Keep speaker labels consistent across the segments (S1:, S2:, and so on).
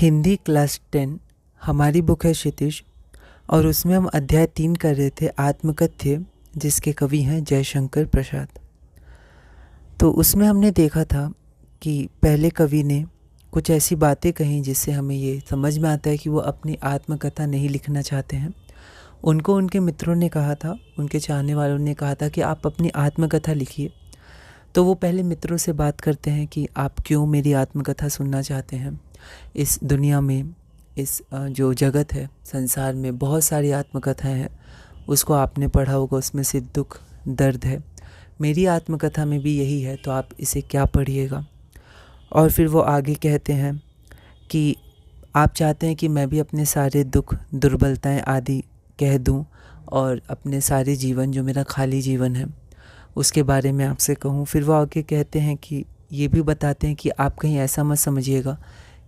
S1: Hindi class 10 हमारी book है क्षितिज। और उसमें हम अध्याय 3 कर रहे थे आत्मकथ्य, जिसके कवि हैं जयशंकर प्रसाद। तो उसमें हमने देखा था कि पहले कवि ने कुछ ऐसी बातें कहीं जिससे हमें ये समझ में आता है कि वो अपनी आत्मकथा नहीं लिखना चाहते हैं। उनको उनके मित्रों ने कहा था, उनके चाहने वालों ने कहा था कि आप अपनी आत्मकथा लिखिए। तो वो पहले मित्रों से बात करते हैं कि आप क्यों मेरी आत्मकथा सुनना चाहते हैं। इस दुनिया में, इस जो जगत है, संसार में बहुत सारी आत्मकथाएं हैं। उसको आपने पढ़ा होगा, उसमें से दुख दर्द है। मेरी आत्मकथा में भी यही है, तो आप इसे क्या पढ़िएगा। और फिर वो आगे कहते हैं कि आप चाहते हैं कि मैं भी अपने सारे दुख दुर्बलताएं आदि कह दूं और अपने सारे जीवन, जो मेरा खाली जीवन है, उसके बारे में आपसे कहूं। फिर वो आगे कहते हैं कि ये भी बताते हैं कि आप कहीं ऐसा मत समझिएगा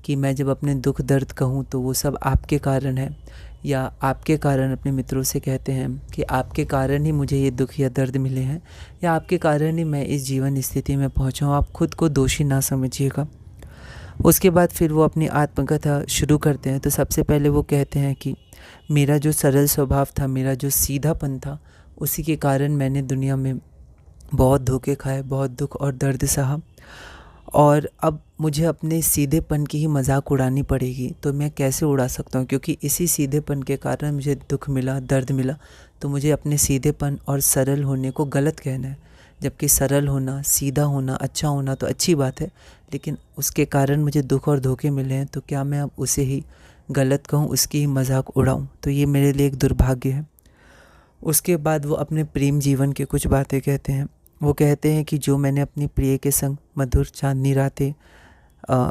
S1: कि मैं जब अपने दुख दर्द कहूँ तो वो सब आपके कारण है, या आपके कारण, अपने मित्रों से कहते हैं कि आपके कारण ही मुझे ये दुख या दर्द मिले हैं, या आपके कारण ही मैं इस जीवन स्थिति में पहुँचा हूँ। आप खुद को दोषी ना समझिएगा। उसके बाद फिर वो अपनी आत्मकथा शुरू करते हैं। तो सबसे पहले वो कहते हैं कि मेरा जो सरल स्वभाव था, मेरा जो सीधापन था, उसी के कारण मैंने दुनिया में बहुत धोखे खाए, बहुत दुख और दर्द सहा। और अब मुझे अपने सीधेपन की ही मजाक उड़ानी पड़ेगी। तो मैं कैसे उड़ा सकता हूँ, क्योंकि इसी सीधेपन के कारण मुझे दुख मिला, दर्द मिला। तो मुझे अपने सीधेपन और सरल होने को गलत कहना है, जबकि सरल होना, सीधा होना, अच्छा होना तो अच्छी बात है। लेकिन उसके कारण मुझे दुख और धोखे मिले हैं, तो क्या मैं अब उसे ही गलत कहूँ, उसकी ही मजाक उड़ाऊँ? तो ये मेरे लिए एक दुर्भाग्य है। उसके बाद वो अपने प्रेम जीवन की कुछ बातें कहते हैं। वो कहते हैं कि जो मैंने अपनी प्रिय के संग मधुर चांदनी रातें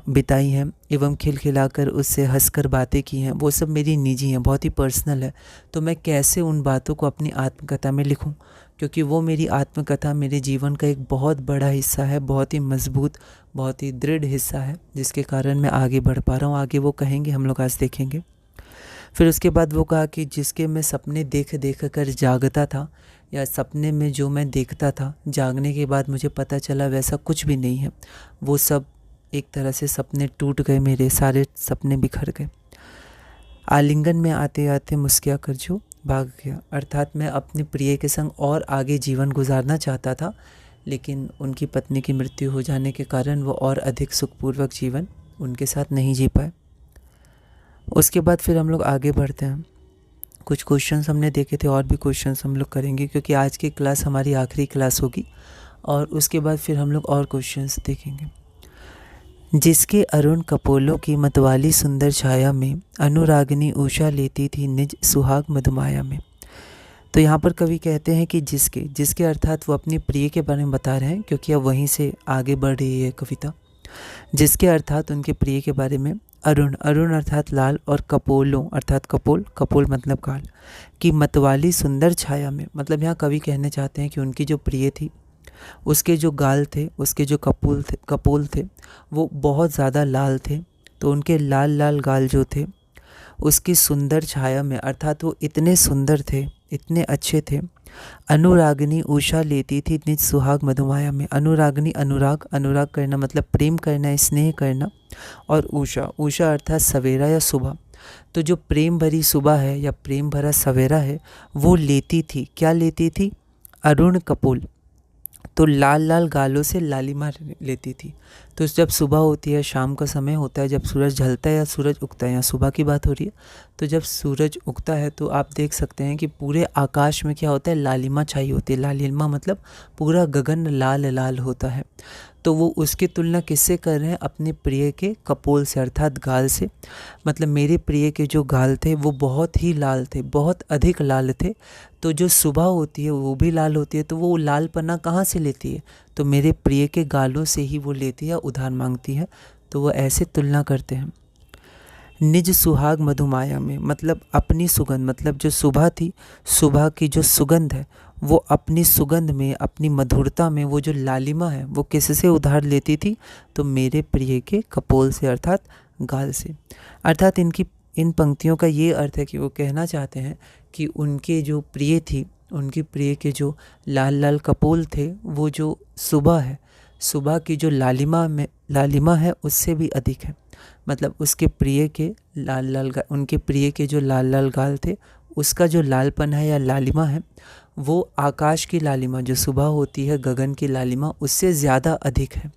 S1: बिताई हैं एवं खिलखिलाकर उससे हंसकर बातें की हैं, वो सब मेरी निजी हैं, बहुत ही पर्सनल है। तो मैं कैसे उन बातों को अपनी आत्मकथा में लिखूं, क्योंकि वो मेरी आत्मकथा मेरे जीवन का एक बहुत बड़ा हिस्सा है, बहुत ही मजबूत, बहुत ही दृढ़ हिस्सा है, जिसके कारण मैं आगे बढ़ पा रहा हूँ। आगे वो कहेंगे, हम लोग आज देखेंगे। फिर उसके बाद वो कहा कि जिसके मैं सपने देख देख कर जागता था, या सपने में जो मैं देखता था, जागने के बाद मुझे पता चला वैसा कुछ भी नहीं है। वो सब एक तरह से सपने टूट गए, मेरे सारे सपने बिखर गए। आलिंगन में आते आते मुस्किया कर जो भाग गया। अर्थात मैं अपने प्रिय के संग और आगे जीवन गुजारना चाहता था, लेकिन उनकी पत्नी की मृत्यु हो जाने के कारण वो और अधिक सुखपूर्वक जीवन उनके साथ नहीं जी पाए। उसके बाद फिर हम लोग आगे बढ़ते हैं। कुछ क्वेश्चंस हमने देखे थे, और भी क्वेश्चंस हम लोग करेंगे, क्योंकि आज की क्लास हमारी आखिरी क्लास होगी। और उसके बाद फिर हम लोग और क्वेश्चंस देखेंगे। जिसके अरुण कपोलों की मतवाली सुंदर छाया में अनुरागिनी उषा लेती थी निज सुहाग मधुमाया में। तो यहाँ पर कवि कहते हैं कि जिसके अर्थात वो अपनी प्रिय के बारे में बता रहे हैं, क्योंकि अब वहीं से आगे बढ़ रही है कविता। जिसके अर्थात उनके प्रिय के बारे में, अरुण, अरुण अर्थात लाल, और कपोलों अर्थात कपोल, कपोल मतलब काल, की मतवाली सुंदर छाया में, मतलब यहाँ कवि कहने चाहते हैं कि उनकी जो प्रिय थी, उसके जो गाल थे, उसके जो कपोल थे, वो बहुत ज़्यादा लाल थे। तो उनके लाल लाल गाल जो थे, उसकी सुंदर छाया में, अर्थात वो इतने सुंदर थे, इतने अच्छे थे। अनुरागिनी उषा लेती थी निज सुहाग मधुमाया में। अनुरागिनी, अनुराग, अनुराग करना मतलब प्रेम करना, स्नेह करना। और उषा, उषा अर्थात सवेरा या सुबह। तो जो प्रेम भरी सुबह है या प्रेम भरा सवेरा है, वो लेती थी। क्या लेती थी? अरुण कपोल। तो लाल लाल गालों से लालिमा लेती थी। तो जब सुबह होती है, शाम का समय होता है, जब सूरज ढलता है या सूरज उगता है, या सुबह की बात हो रही है, तो जब सूरज उगता है तो आप देख सकते हैं कि पूरे आकाश में क्या होता है, लालिमा छाई होती है। लालिमा मतलब पूरा गगन लाल लाल होता है। तो वो उसकी तुलना किससे कर रहे हैं? अपने प्रिय के कपोल से, अर्थात गाल से। मतलब मेरे प्रिय के जो गाल थे वो बहुत ही लाल थे, बहुत अधिक लाल थे। तो जो सुबह होती है वो भी लाल होती है, तो वो लालपना कहाँ से लेती है? तो मेरे प्रिय के गालों से ही वो लेती है, उधार मांगती है। तो वो ऐसे तुलना करते हैं। निज सुहाग मधुमाया में मतलब अपनी सुगंध, मतलब जो सुबह थी, सुबह की जो सुगंध है, वो अपनी सुगंध में, अपनी मधुरता में, वो जो लालिमा है, वो किससे उधार लेती थी? तो मेरे प्रिय के कपोल से, अर्थात गाल से। अर्थात इन पंक्तियों का ये अर्थ है कि वो कहना चाहते हैं कि उनके जो प्रिय थी, उनकी प्रिय के जो लाल लाल कपोल थे, वो जो सुबह है, सुबह की जो लालिमा में लालिमा है उससे भी अधिक है। मतलब उसके प्रिय के उनके प्रिय के जो लाल लाल गाल थे, उसका जो लालपन है या लालिमा है, वो आकाश की लालिमा जो सुबह होती है, गगन की लालिमा, उससे ज़्यादा अधिक है।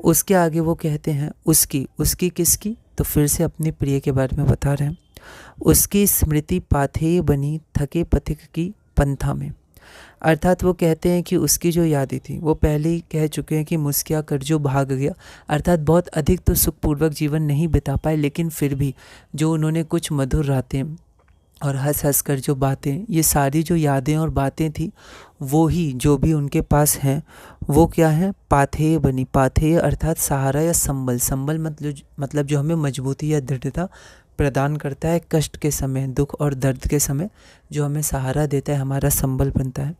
S1: उसके आगे वो कहते हैं उसकी किसकी, तो फिर से अपने प्रिय के बारे में बता रहे हैं। उसकी स्मृति पाथेय बनी थके पथिक की पंथा में। अर्थात वो कहते हैं कि उसकी जो यादें थी वो पहले ही कह चुके हैं कि मुस्किया कर जो भाग गया। अर्थात बहुत अधिक तो सुखपूर्वक जीवन नहीं बिता पाए, लेकिन फिर भी जो उन्होंने कुछ मधुर रातें और हंस हंस कर जो बातें, ये सारी जो यादें और बातें थी, वो ही जो भी उनके पास हैं वो क्या है, पाथेय बनी। पाथेय अर्थात सहारा या संबल। संबल मतलब जो हमें मजबूती या दृढ़ता प्रदान करता है कष्ट के समय, दुख और दर्द के समय, जो हमें सहारा देता है, हमारा संबल बनता है।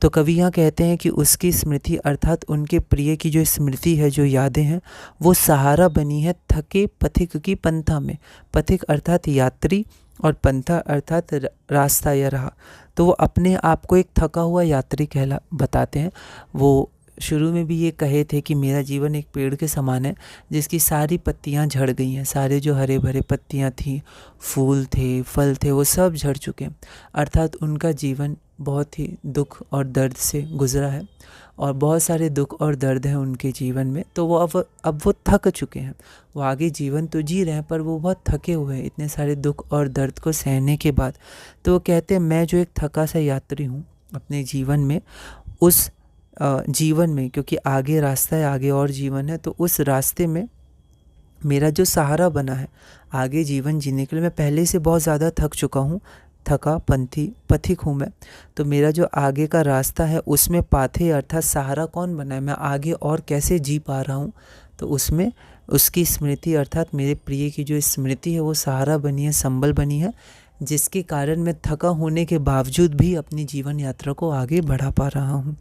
S1: तो कवि यहाँ कहते हैं कि उसकी स्मृति अर्थात उनके प्रिय की जो स्मृति है, जो यादें हैं, वो सहारा बनी है थके पथिक की पंथा में। पथिक अर्थात यात्री और पंथा अर्थात रास्ता या राह। तो वो अपने आप को एक थका हुआ यात्री बताते हैं। वो शुरू में भी ये कहे थे कि मेरा जीवन एक पेड़ के समान है जिसकी सारी पत्तियां झड़ गई हैं। सारे जो हरे भरे पत्तियां थी, फूल थे, फल थे, वो सब झड़ चुके हैं। अर्थात उनका जीवन बहुत ही दुख और दर्द से गुजरा है और बहुत सारे दुख और दर्द हैं उनके जीवन में। तो वो अब वो थक चुके हैं। वो आगे जीवन तो जी रहे हैं पर वो बहुत थके हुए हैं इतने सारे दुख और दर्द को सहने के बाद। तो वो कहते हैं मैं जो एक थका सा यात्री हूँ अपने जीवन में, उस जीवन में, क्योंकि आगे रास्ता है, आगे और जीवन है, तो उस रास्ते में मेरा जो सहारा बना है आगे जीवन जीने के लिए, मैं पहले से बहुत ज़्यादा थक चुका हूँ, थका पथिक हूँ मैं। तो मेरा जो आगे का रास्ता है उसमें पाथे अर्थात सहारा कौन बना है, मैं आगे और कैसे जी पा रहा हूँ, तो उसमें उसकी स्मृति अर्थात मेरे प्रिय की जो स्मृति है वो सहारा बनी है, संबल बनी है, जिसके कारण मैं थका होने के बावजूद भी अपनी जीवन यात्रा को आगे बढ़ा पा रहा हूँ।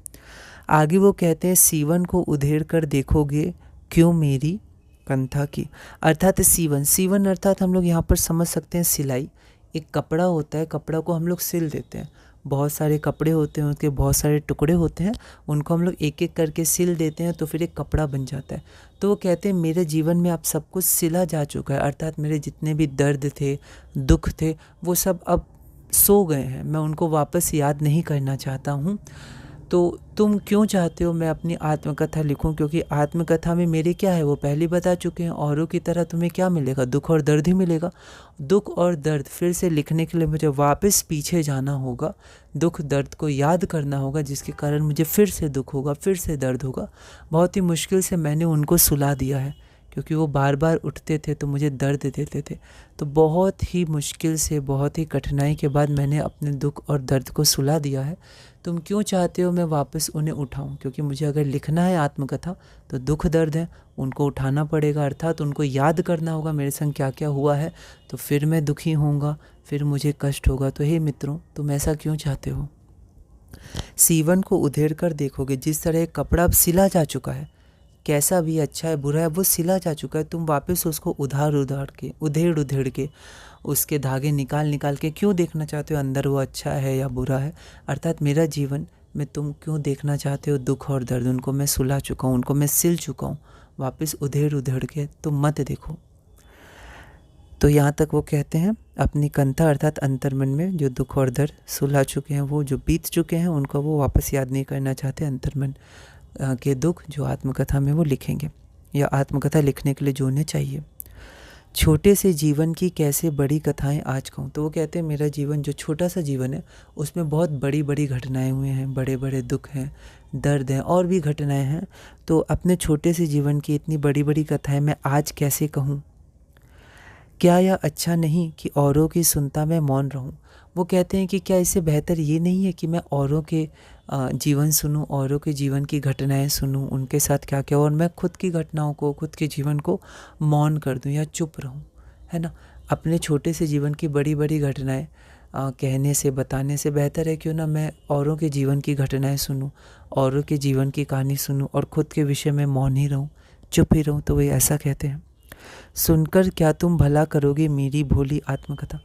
S1: आगे वो कहते हैं सीवन को उधेड़ कर देखोगे क्यों मेरी कंथा की। अर्थात सीवन अर्थात हम लोग यहाँ पर समझ सकते हैं सिलाई। एक कपड़ा होता है, कपड़ा को हम लोग सिल देते हैं, बहुत सारे कपड़े होते हैं, उसके बहुत सारे टुकड़े होते हैं, उनको हम लोग एक एक करके सिल देते हैं तो फिर एक कपड़ा बन जाता है। तो वो कहते हैं मेरे जीवन में अब सब कुछ सिला जा चुका है, अर्थात मेरे जितने भी दर्द थे, दुख थे, वो सब अब सो गए हैं, मैं उनको वापस याद नहीं करना चाहता हूँ। तो तुम क्यों चाहते हो मैं अपनी आत्मकथा लिखूं, क्योंकि आत्मकथा में मेरे क्या है वो पहले बता चुके हैं। औरों की तरह तुम्हें क्या मिलेगा, दुख और दर्द ही मिलेगा। दुख और दर्द फिर से लिखने के लिए मुझे वापस पीछे जाना होगा, दुख दर्द को याद करना होगा, जिसके कारण मुझे फिर से दुख होगा, फिर से दर्द होगा। बहुत ही मुश्किल से मैंने उनको सुला दिया है, क्योंकि वो बार बार उठते थे तो मुझे दर्द देते थे। तो बहुत ही मुश्किल से, बहुत ही कठिनाई के बाद मैंने अपने दुख और दर्द को सुला दिया है। तुम क्यों चाहते हो मैं वापस उन्हें उठाऊं, क्योंकि मुझे अगर लिखना है आत्मकथा तो दुख दर्द है, उनको उठाना पड़ेगा, अर्थात उनको याद करना होगा मेरे संग क्या क्या हुआ है, तो फिर मैं दुखी होऊंगा, फिर मुझे कष्ट होगा। तो हे मित्रों, तुम ऐसा क्यों चाहते हो। सीवन को उधेड़ कर देखोगे, जिस तरह कपड़ा अब सिला जा चुका है, कैसा भी अच्छा है बुरा है वो सिला जा चुका है, तुम वापस उसको उधेड़ के उसके धागे निकाल के क्यों देखना चाहते हो अंदर वो अच्छा है या बुरा है। अर्थात मेरा जीवन में तुम क्यों देखना चाहते हो दुख और दर्द, उनको मैं सुला चुका हूँ, उनको मैं सिल चुका हूँ, वापस उधेड़ के तुम मत देखो। तो यहाँ तक वो कहते हैं अपनी कंथा अर्थात अंतर्मन में जो दुख और दर्द सुला चुके हैं, वो जो बीत चुके हैं, उनको वो वापस याद नहीं करना चाहते। अंतर्मन के दुख जो आत्मकथा में वो लिखेंगे या आत्मकथा लिखने के लिए जो उन्हें चाहिए। छोटे से जीवन की कैसे बड़ी कथाएं आज कहूँ। तो वो कहते हैं मेरा जीवन जो छोटा सा जीवन है उसमें बहुत बड़ी बड़ी घटनाएं हुए हैं, बड़े बड़े दुख हैं, दर्द हैं और भी घटनाएं हैं। तो अपने छोटे से जीवन की इतनी बड़ी बड़ी कथाएं मैं आज कैसे कहूँ। क्या यह अच्छा नहीं कि औरों की सुनता मैं मौन रहूं। वो कहते हैं कि क्या इससे बेहतर ये नहीं है कि मैं औरों के जीवन सुनूं, औरों के जीवन की घटनाएं सुनूं, उनके साथ क्या क्या, और मैं खुद की घटनाओं को, खुद के जीवन को मौन कर दूं या चुप रहूं, है ना। अपने छोटे से जीवन की बड़ी बड़ी घटनाएं कहने से, बताने से बेहतर है क्यों ना मैं औरों के जीवन की घटनाएं सुनूं, औरों के जीवन की कहानी सुनूं और खुद के विषय में मौन ही रहूं, चुप ही रहूं। तो वे ऐसा कहते हैं। सुनकर क्या तुम भला करोगे मेरी भोली आत्मकथा।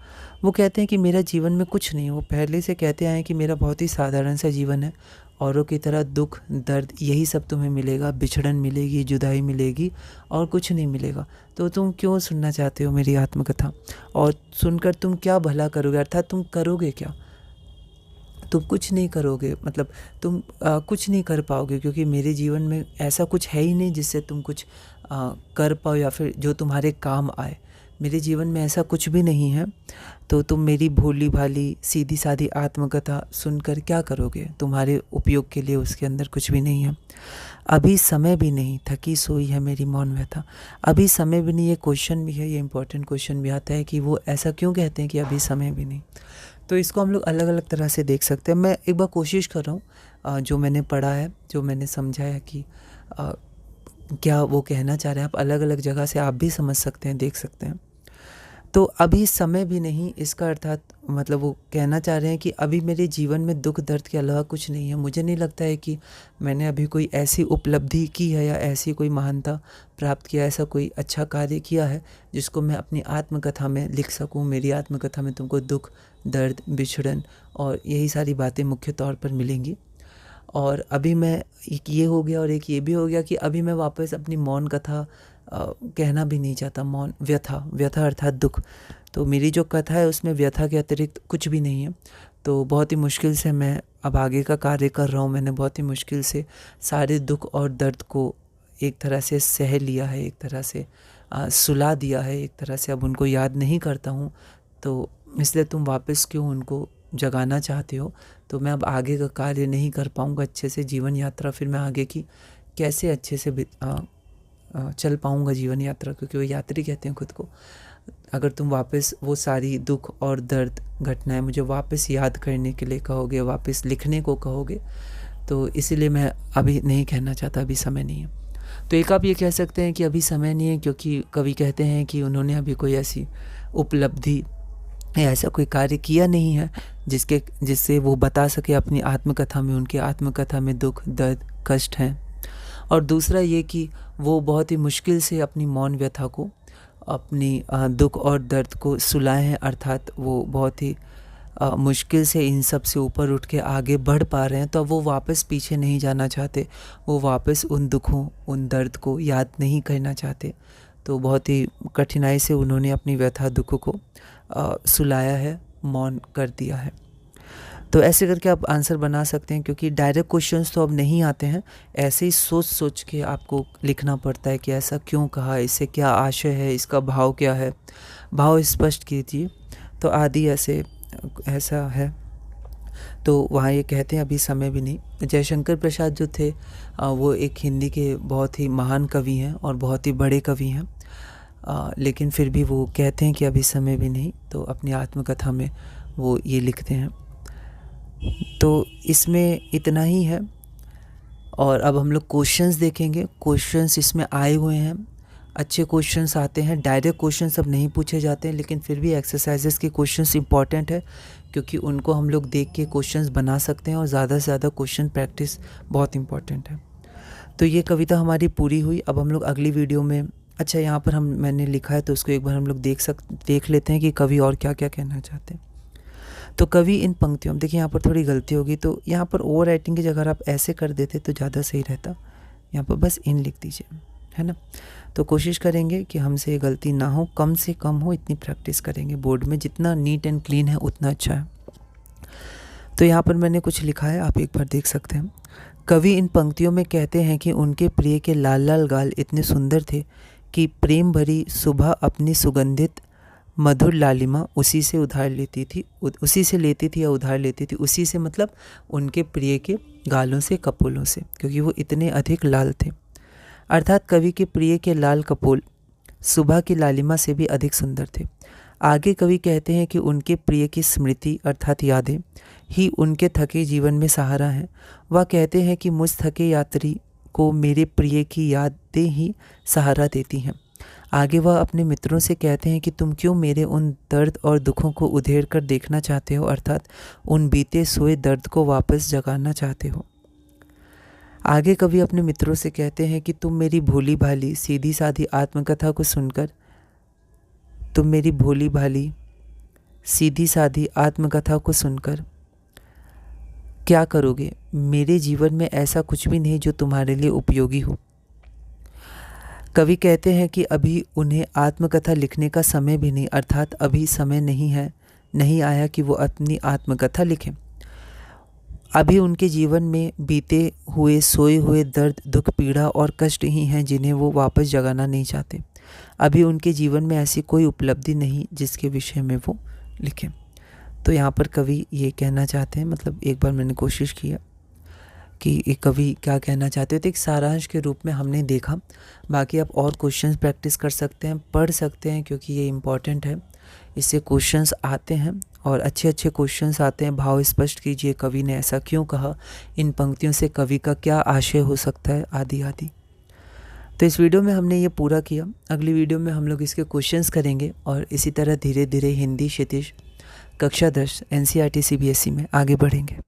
S1: वो कहते हैं कि मेरा जीवन में कुछ नहीं, वो पहले से कहते आए हैं कि मेरा बहुत ही साधारण सा जीवन है, औरों की तरह दुख दर्द यही सब तुम्हें मिलेगा, बिछड़न मिलेगी, जुदाई मिलेगी और कुछ नहीं मिलेगा। तो तुम क्यों सुनना चाहते हो मेरी आत्मकथा? और सुनकर तुम क्या भला करोगे, अर्थात तुम करोगे क्या? तुम कुछ नहीं करोगे, मतलब तुम कुछ नहीं कर पाओगे, क्योंकि मेरे जीवन में ऐसा कुछ है ही नहीं जिससे तुम कुछ कर पाओ या फिर जो तुम्हारे काम आए। मेरे जीवन में ऐसा कुछ भी नहीं है। तो तुम मेरी भोली भाली सीधी सादी आत्मकथा सुनकर क्या करोगे? तुम्हारे उपयोग के लिए उसके अंदर कुछ भी नहीं है। अभी समय भी नहीं, थकी सोई है मेरी मौन व्यथा। अभी समय भी नहीं, ये क्वेश्चन भी है, ये इंपॉर्टेंट क्वेश्चन भी आता है कि वो ऐसा क्यों कहते हैं कि अभी समय भी नहीं। तो इसको हम लोग अलग अलग तरह से देख सकते हैं। मैं एक बार कोशिश कर रहा हूँ जो मैंने पढ़ा है, जो मैंने समझा है कि क्या वो कहना चाह रहे हैं। आप अलग अलग जगह से आप भी समझ सकते हैं, देख सकते हैं। तो अभी समय भी नहीं, इसका अर्थात मतलब वो कहना चाह रहे हैं कि अभी मेरे जीवन में दुख दर्द के अलावा कुछ नहीं है। मुझे नहीं लगता है कि मैंने अभी कोई ऐसी उपलब्धि की है या ऐसी कोई महानता प्राप्त किया, ऐसा कोई अच्छा कार्य किया है जिसको मैं अपनी आत्मकथा में लिख सकूं। मेरी आत्मकथा में तुमको दुख दर्द बिछड़न और यही सारी बातें मुख्य तौर पर मिलेंगी। और अभी मैं एक ये हो गया और एक ये भी हो गया कि अभी मैं वापस अपनी मौन कथा कहना भी नहीं चाहता। मौन व्यथा अर्थात दुख। तो मेरी जो कथा है उसमें व्यथा के अतिरिक्त कुछ भी नहीं है। तो बहुत ही मुश्किल से मैं अब आगे का कार्य कर रहा हूँ। मैंने बहुत ही मुश्किल से सारे दुख और दर्द को एक तरह से सह लिया है, एक तरह से सुला दिया है, एक तरह से अब उनको याद नहीं करता हूँ। तो इसलिए तुम वापस क्यों उनको जगाना चाहते हो? तो मैं अब आगे का कार्य नहीं कर पाऊँगा अच्छे से, जीवन यात्रा फिर मैं आगे की कैसे अच्छे से चल पाऊँगा जीवन यात्रा, क्योंकि वो यात्री कहते हैं खुद को। अगर तुम वापस वो सारी दुख और दर्द घटनाएं मुझे वापस याद करने के लिए कहोगे, वापस लिखने को कहोगे, तो इसीलिए मैं अभी नहीं कहना चाहता, अभी समय नहीं है। तो एक आप ये कह सकते हैं कि अभी समय नहीं है क्योंकि कवि कहते हैं कि उन्होंने अभी कोई ऐसी उपलब्धि या ऐसा कोई कार्य किया नहीं है जिससे वो बता सके अपनी आत्मकथा में, उनकी आत्मकथा में दुख दर्द कष्ट हैं। और दूसरा ये कि वो बहुत ही मुश्किल से अपनी मौन व्यथा को, अपनी दुख और दर्द को सुलाए हैं, अर्थात वो बहुत ही मुश्किल से इन सब से ऊपर उठ के आगे बढ़ पा रहे हैं। तो वो वापस पीछे नहीं जाना चाहते, वो वापस उन दुखों उन दर्द को याद नहीं करना चाहते। तो बहुत ही कठिनाई से उन्होंने अपनी व्यथा दुख को सुलाया है, मौन कर दिया है। तो ऐसे करके आप आंसर बना सकते हैं, क्योंकि डायरेक्ट क्वेश्चंस तो अब नहीं आते हैं। ऐसे ही सोच सोच के आपको लिखना पड़ता है कि ऐसा क्यों कहा, इससे क्या आशय है, इसका भाव क्या है, भाव स्पष्ट कीजिए। तो आदि ऐसा है। तो वहाँ ये कहते हैं अभी समय भी नहीं। जयशंकर प्रसाद जो थे वो एक हिंदी के बहुत ही महान कवि हैं और बहुत ही बड़े कवि हैं। लेकिन फिर भी वो कहते हैं कि अभी समय भी नहीं, तो अपनी आत्मकथा में वो ये लिखते हैं। तो इसमें इतना ही है। और अब हम लोग क्वेश्चंस देखेंगे। क्वेश्चंस इसमें आए हुए हैं, अच्छे क्वेश्चंस आते हैं। डायरेक्ट क्वेश्चंस अब नहीं पूछे जाते हैं, लेकिन फिर भी एक्सरसाइजेस के क्वेश्चंस इंपॉर्टेंट है, क्योंकि उनको हम लोग देख के क्वेश्चंस बना सकते हैं और ज़्यादा से ज़्यादा क्वेश्चन प्रैक्टिस बहुत इंपॉर्टेंट है। तो ये कविता हमारी पूरी हुई। अब हम लोग अगली वीडियो में, अच्छा यहाँ पर मैंने लिखा है तो उसको एक बार हम लोग देख लेते हैं कि कवि और क्या क्या कहना चाहते हैं। तो कवि इन पंक्तियों में, देखिए यहाँ पर थोड़ी गलती होगी, तो यहाँ पर ओवर राइटिंग की जगह आप ऐसे कर देते तो ज़्यादा सही रहता। यहाँ पर बस इन लिख दीजिए, है ना। तो कोशिश करेंगे कि हमसे ये गलती ना हो, कम से कम हो, इतनी प्रैक्टिस करेंगे। बोर्ड में जितना नीट एंड क्लीन है उतना अच्छा है। तो यहाँ पर मैंने कुछ लिखा है, आप एक बार देख सकते हैं। कवि इन पंक्तियों में कहते हैं कि उनके प्रिय के लाल लाल गाल इतने सुंदर थे कि प्रेम भरी सुबह अपनी सुगंधित मधुर लालिमा उसी से उधार लेती थी, उसी से लेती थी या उधार लेती थी। उसी से मतलब उनके प्रिय के गालों से, कपोलों से, क्योंकि वो इतने अधिक लाल थे। अर्थात कवि के प्रिय के लाल कपोल सुबह की लालिमा से भी अधिक सुंदर थे। आगे कवि कहते हैं कि उनके प्रिय की स्मृति अर्थात यादें ही उनके थके जीवन में सहारा हैं। वह कहते हैं कि मुझ थके यात्री को मेरे प्रिय की यादें ही सहारा देती हैं। आगे वह अपने मित्रों से कहते हैं कि तुम क्यों मेरे उन दर्द और दुखों को उधेड़ कर देखना चाहते हो, अर्थात उन बीते सोए दर्द को वापस जगाना चाहते हो। आगे कवि अपने मित्रों से कहते हैं कि तुम मेरी भोली भाली सीधी सादी आत्मकथा को सुनकर, तुम मेरी भोली भाली सीधी सादी आत्मकथा को सुनकर क्या करोगे? मेरे जीवन में ऐसा कुछ भी नहीं जो तुम्हारे लिए उपयोगी हो। कवि कहते हैं कि अभी उन्हें आत्मकथा लिखने का समय भी नहीं, अर्थात अभी समय नहीं आया कि वो अपनी आत्मकथा लिखें। अभी उनके जीवन में बीते हुए सोए हुए दर्द, दुख, पीड़ा और कष्ट ही हैं जिन्हें वो वापस जगाना नहीं चाहते। अभी उनके जीवन में ऐसी कोई उपलब्धि नहीं जिसके विषय में वो लिखें। तो यहाँ पर कवि ये कहना चाहते हैं, मतलब एक बार मैंने कोशिश किया कि एक कवि क्या कहना चाहते थे, तो एक सारांश के रूप में हमने देखा। बाकी आप और क्वेश्चंस प्रैक्टिस कर सकते हैं, पढ़ सकते हैं, क्योंकि ये इम्पॉर्टेंट है। इससे क्वेश्चंस आते हैं और अच्छे अच्छे क्वेश्चंस आते हैं। भाव स्पष्ट कीजिए, कवि ने ऐसा क्यों कहा, इन पंक्तियों से कवि का क्या आशय हो सकता है, आदि आदि। तो इस वीडियो में हमने ये पूरा किया। अगली वीडियो में हम लोग इसके क्वेश्चंस करेंगे और इसी तरह धीरे धीरे हिंदी क्षितिज कक्षा 10 NCERT CBSE में आगे बढ़ेंगे।